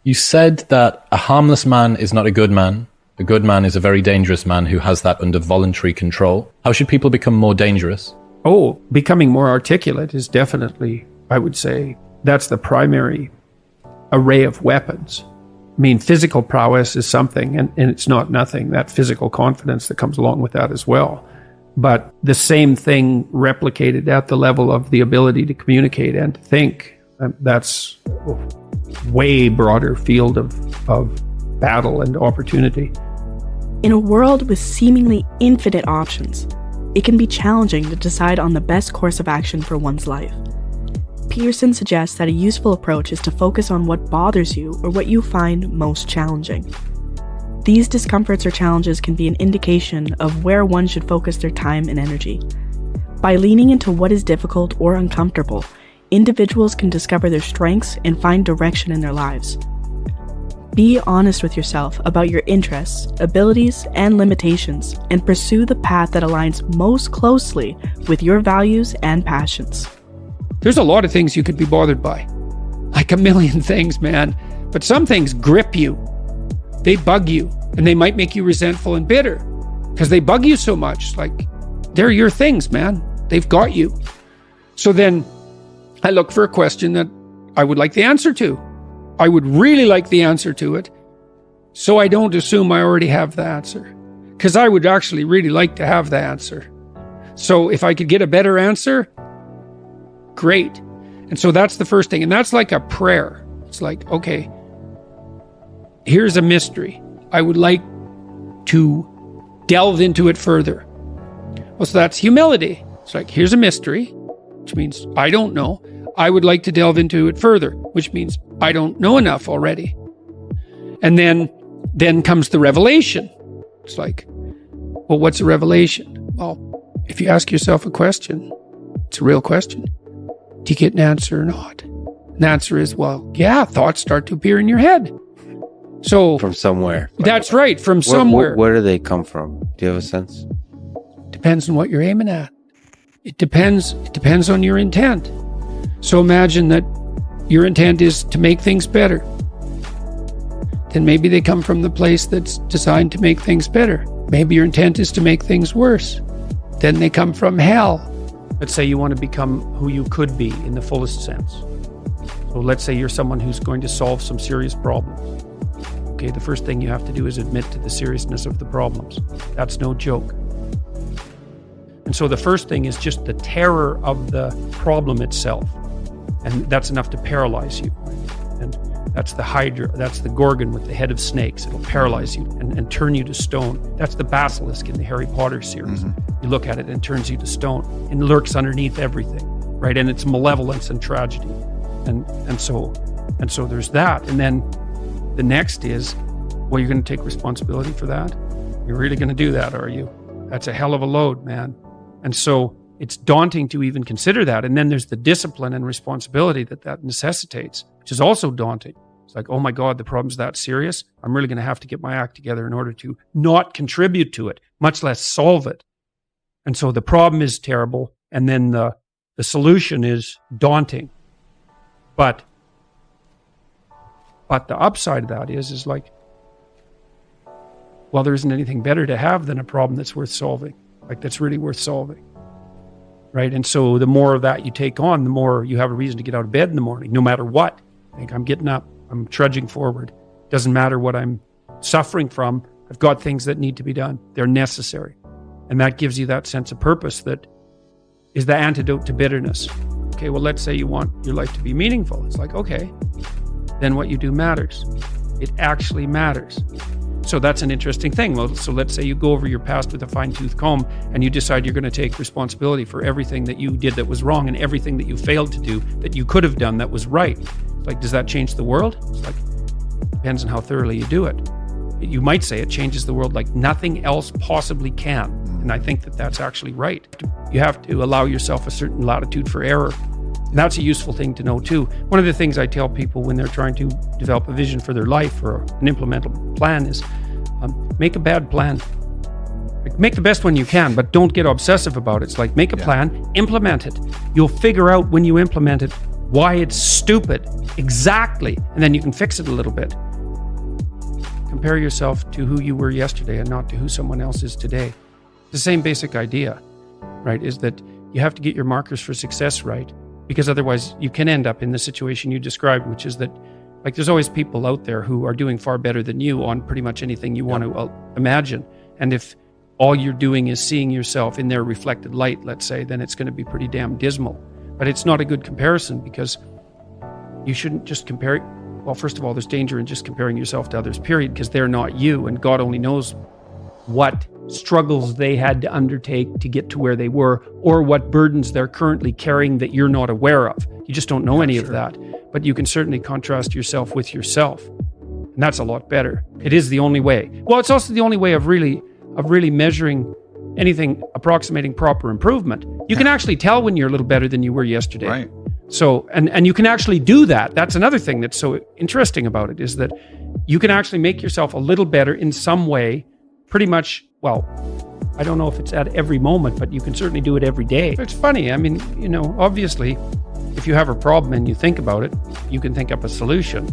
You said that a harmless man is not a good man. A good man is a very dangerous man who has that under voluntary control. How should people become more dangerous? Oh, becoming more articulate is definitely, I would say, that's the primary array of weapons. I mean, physical prowess is something, and it's not nothing, that physical confidence that comes along with that as well. But the same thing replicated at the level of the ability to communicate and to think, that's a way broader field of battle and opportunity. In a world with seemingly infinite options, it can be challenging to decide on the best course of action for one's life. Peterson suggests that a useful approach is to focus on what bothers you or what you find most challenging. These discomforts or challenges can be an indication of where one should focus their time and energy. By leaning into what is difficult or uncomfortable, individuals can discover their strengths and find direction in their lives. Be honest with yourself about your interests, abilities, and limitations, and pursue the path that aligns most closely with your values and passions. There's a lot of things you could be bothered by. Like a million things, man. But some things grip you. They bug you. And they might make you resentful and bitter. Because they bug you so much. Like, they're your things, man. They've got you. So then, I look for a question that I would like the answer to. I would really like the answer to it. So I don't assume I already have the answer. Because I would actually really like to have the answer. So if I could get a better answer, great. And so that's the first thing. And that's like a prayer. It's like, okay, here's a mystery. I would like to delve into it further. Well, so that's humility. It's like, here's a mystery, which means I don't know. I would like to delve into it further, which means I don't know enough already. And then comes the revelation. It's like, well, what's a revelation? Well, if you ask yourself a question, it's a real question. Do you get an answer or not? And the answer is, well, yeah, thoughts start to appear in your head. So from somewhere. That's right, from somewhere. Where do they come from? Do you have a sense? Depends on what you're aiming at. It depends on your intent. So imagine that your intent is to make things better. Then maybe they come from the place that's designed to make things better. Maybe your intent is to make things worse. Then they come from hell. Let's say you want to become who you could be in the fullest sense. So let's say you're someone who's going to solve some serious problems. Okay, the first thing you have to do is admit to the seriousness of the problems. That's no joke. And so the first thing is just the terror of the problem itself. And that's enough to paralyze you. And that's the Hydra, that's the Gorgon with the head of snakes. It'll paralyze you and turn you to stone. That's the basilisk in the Harry Potter series. You look at it and it turns you to stone and lurks underneath everything, right? And it's malevolence and tragedy. And so there's that. And then the next is, well, you're going to take responsibility for that? You're really going to do that, are you? That's a hell of a load, man. And so it's daunting to even consider that. And then there's the discipline and responsibility that necessitates, which is also daunting. It's like, oh my God, the problem's that serious. I'm really going to have to get my act together in order to not contribute to it, much less solve it. And so the problem is terrible. And then the solution is daunting. But the upside of that is like, well, there isn't anything better to have than a problem that's worth solving, like that's really worth solving. Right. And so the more of that you take on, the more you have a reason to get out of bed in the morning, no matter what. Like, I'm getting up, I'm trudging forward. Doesn't matter what I'm suffering from. I've got things that need to be done. They're necessary. And that gives you that sense of purpose that is the antidote to bitterness. Okay, well, let's say you want your life to be meaningful. It's like, okay, then what you do matters. It actually matters. So that's an interesting thing. Well, so let's say you go over your past with a fine-tooth comb and you decide you're going to take responsibility for everything that you did that was wrong and everything that you failed to do that you could have done that was right. Like, does that change the world? It's like, depends on how thoroughly you do it. You might say it changes the world like nothing else possibly can. And I think that that's actually right. You have to allow yourself a certain latitude for error. And that's a useful thing to know too. One of the things I tell people when they're trying to develop a vision for their life or an implementable plan is make a bad plan. Like, make the best one you can, but don't get obsessive about it. It's like, make a plan, implement it. You'll figure out when you implement it why it's stupid, exactly, and then you can fix it a little bit. Compare yourself to who you were yesterday and not to who someone else is today. The same basic idea, right, is that you have to get your markers for success right, because otherwise you can end up in the situation you described, which is that, like, there's always people out there who are doing far better than you on pretty much anything you want to imagine. And if all you're doing is seeing yourself in their reflected light, let's say, then it's going to be pretty damn dismal. But it's not a good comparison, because you shouldn't just compare. Well, first of all, there's danger in just comparing yourself to others, period, because they're not you, and God only knows what struggles they had to undertake to get to where they were, or what burdens they're currently carrying that you're not aware of. You just don't know any of that. But you can certainly contrast yourself with yourself. And that's a lot better. It is the only way. Well, it's also the only way of really measuring anything approximating proper improvement. You can actually tell when you're a little better than you were yesterday. Right. So, and you can actually do that. That's another thing that's so interesting about it, is that you can actually make yourself a little better in some way, pretty much, well, I don't know if it's at every moment, but you can certainly do it every day. It's funny. I mean, obviously, if you have a problem and you think about it, you can think up a solution.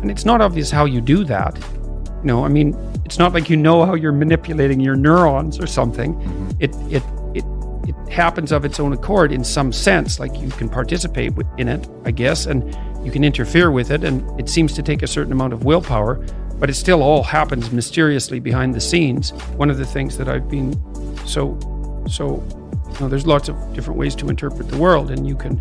And it's not obvious how you do that. I mean, it's not like how you're manipulating your neurons or something. It happens of its own accord in some sense, like you can participate in it, I guess, and you can interfere with it, and it seems to take a certain amount of willpower, but it still all happens mysteriously behind the scenes. One of the things that I've been there's lots of different ways to interpret the world, and you can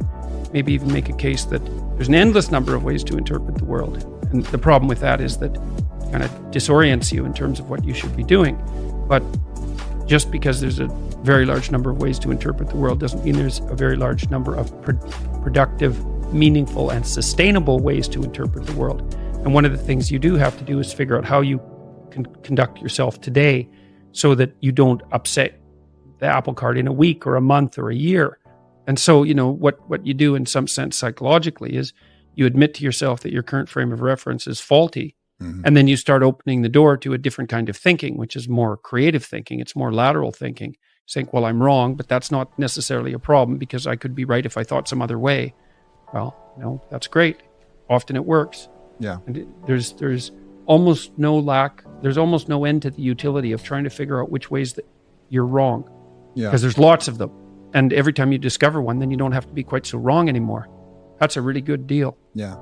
maybe even make a case that there's an endless number of ways to interpret the world. And the problem with that is that it kind of disorients you in terms of what you should be doing. But just because there's a very large number of ways to interpret the world doesn't mean there's a very large number of productive, meaningful, and sustainable ways to interpret the world. And one of the things you do have to do is figure out how you can conduct yourself today so that you don't upset the apple cart in a week or a month or a year. And so, what you do in some sense psychologically is you admit to yourself that your current frame of reference is faulty. And then you start opening the door to a different kind of thinking, which is more creative thinking. It's more lateral thinking. Saying, well, I'm wrong, but that's not necessarily a problem, because I could be right if I thought some other way. Well, that's great. Often it works. Yeah. And there's almost no end to the utility of trying to figure out which ways that you're wrong. Yeah. Because there's lots of them. And every time you discover one, then you don't have to be quite so wrong anymore. That's a really good deal. Yeah.